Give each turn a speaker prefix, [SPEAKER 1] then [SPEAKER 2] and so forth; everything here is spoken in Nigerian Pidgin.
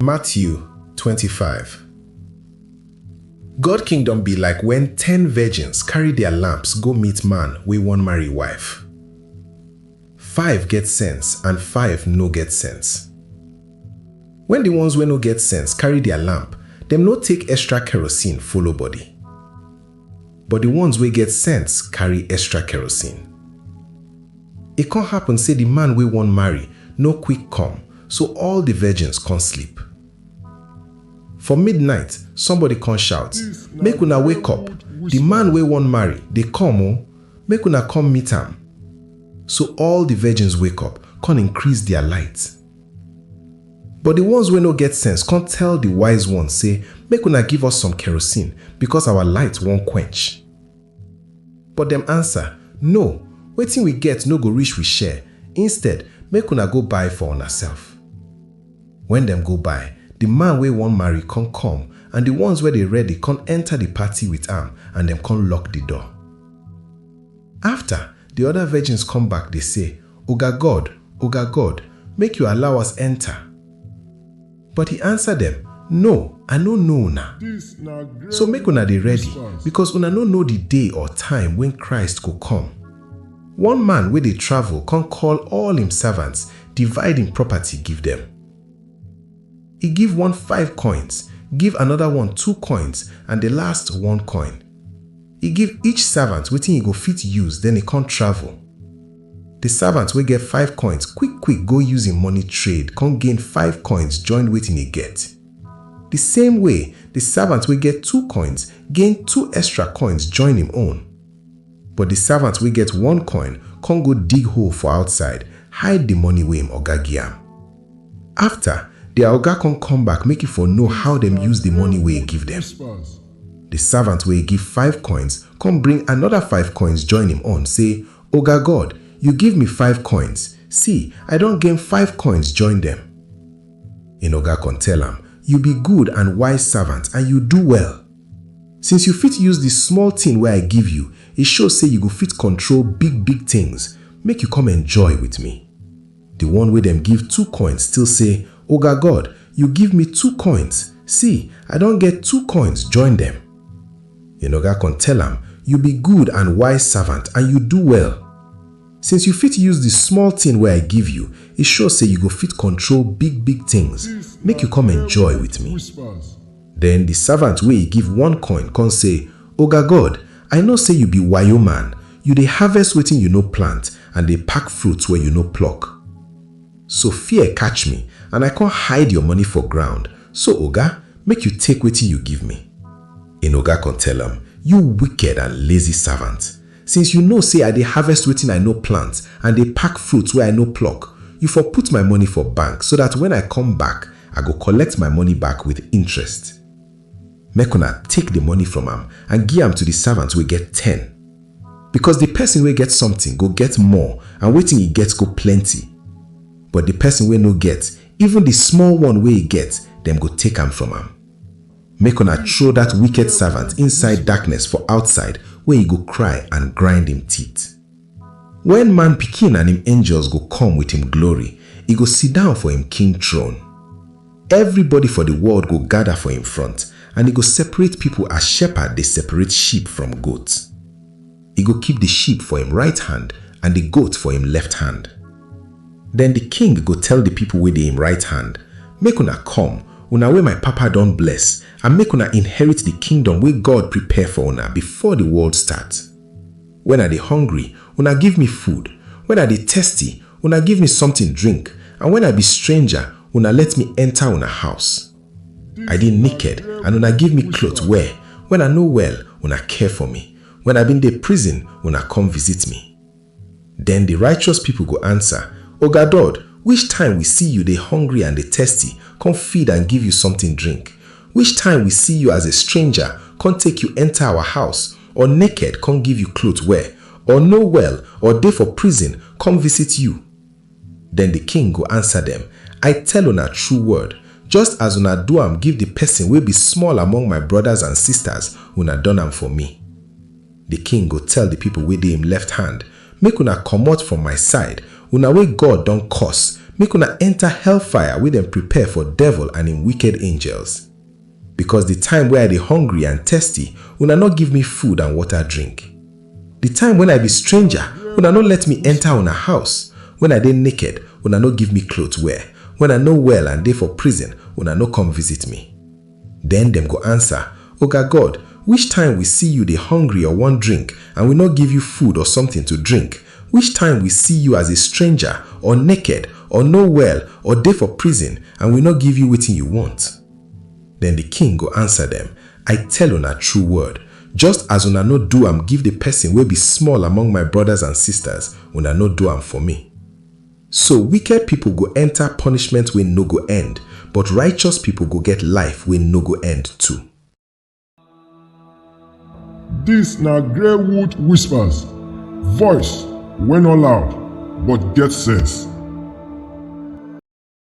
[SPEAKER 1] Matthew 25. God kingdom be like when 10 virgins carry their lamps go meet man wey wan marry wife. 5 get sense and 5 no get sense. When the ones wey no get sense carry their lamp, dem no take extra kerosene follow body. But the ones wey get sense carry extra kerosene. E con happen say the man wey wan marry no quick come, so all the virgins con sleep. For midnight, somebody con shout, "Make una wake up, the man wey wan marry dey come o, make una come meet am." So all the virgins wake up, con increase their light. But the ones wey no get sense con tell the wise ones say, "Make una give us some kerosene, because our light wan quench." But dem answer, "No, wetin we get no go reach we share. Instead, make una go buy for una self." When dem go buy, the man wey wan marry con come, and the ones wey dey ready con enter the party with am, and dem con lock the door. After, the other virgins come back, dey say, Oga God, make you allow us enter." But he answer them, "No, I no know una. So make una dey ready, because una no know the day or time when Christ go come." One man wey dey travel con call all him servants, divide him property give them. He give one 5 coins, give another one 2 coins, and the last 1 coin. He give each servant wetin he go fit use, then he con travel. The servant wey get 5 coins quick go use him money trade, con gain 5 coins join wetin he get. The same way, the servant wey get 2 coins gain 2 extra coins join him own. But the servant wey get 1 coin con go dig hole for outside, hide the money wey him oga give am. After, their oga con come back make e for know how dem use the money wey he give them. The servant wey give 5 coins come bring another 5 coins join him own, say, "Oga God, you give me 5 coins. See, I don gain 5 coins join them." Him oga con tell am, "You be good and wise servant, and you do well. Since you fit use the small thing wey I give you, e show say you go fit control big things. Make you come enjoy with me." The one wey dem give 2 coins still say, "Oga God, you give me 2 coins. See, I don get 2 coins join them." Him oga con tell am, "You be good and wise servant, and you do well. Since you fit use the small thing wey I give you, e show say you go fit control big things. Make you come enjoy with me." Then the servant wey give 1 coin con say, "Oga God, I know say you be wayo man. You dey harvest wetin you no plant, and dey pack fruits wey you no pluck. So fear catch me, and I con hide your money for ground. So oga, make you take wetin you give me." Him oga con tell am, "You wicked and lazy servant. Since you know say I dey harvest wetin I no plant, and dey pack fruits wey I no pluck, you for put my money for bank, so that when I come back, I go collect my money back with interest. Make una take the money from am and give am to the servant wey get 10. Because the person wey get something go get more, and wetin he get go plenty. But the person wey no get, even the small one wey he get, dem go take am from am. Make una throw that wicked servant inside darkness for outside, where he go cry and grind him teeth. When man pikin and him angels go come with him glory, he go sit down for him king throne. Everybody for the world go gather for him front, and he go separate people as shepherd dey separate sheep from goats. He go keep the sheep for him right hand, and the goat for him left hand. Then the king go tell the people wey dey him right hand, "Make una come, una wey my papa don bless, and make una inherit the kingdom wey God prepare for una before the world start. When I dey hungry, una give me food. When I dey thirsty, una give me something drink. And when I be stranger, una let me enter una house. I dey naked, and una give me cloth wear. When I no well, una care for me. When I been dey prison, una come visit me." Then the righteous people go answer, "Oga God, which time we see you dey hungry and dey thirsty, come feed and give you something drink? Which time we see you as a stranger, come take you enter our house, or naked, come give you cloth wear, or no well, or dey for prison, come visit you?" Then the king go answer them, "I tell una true word, just as una do am give the person wey be small among my brothers and sisters, una done am for me." The king go tell the people wey dey him left hand, "Make una comot from my side, una wey God don curse, make una enter hellfire wey dem prepare for devil and im wicked angels. Because the time wey I dey hungry and thirsty, una no give me food and water drink. The time when I be stranger, una no let me enter una house. When I dey naked, una no give me clothes wear. When I no well and dey for prison, una no come visit me. Then dem go answer, Oga God, which time we see you dey hungry or want drink, and we no give you food or something to drink? Which time we see you as a stranger, or naked, or no well, or dey for prison, and we no give you wetin you want? Then the king go answer them, I tell una true word, just as una no do am give the person wey be small among my brothers and sisters, una no do am for me. So wicked people go enter punishment wey no go end, but righteous people go get life wey no go end too.
[SPEAKER 2] This na Greywood Whispers, voice wey no loud but get sense.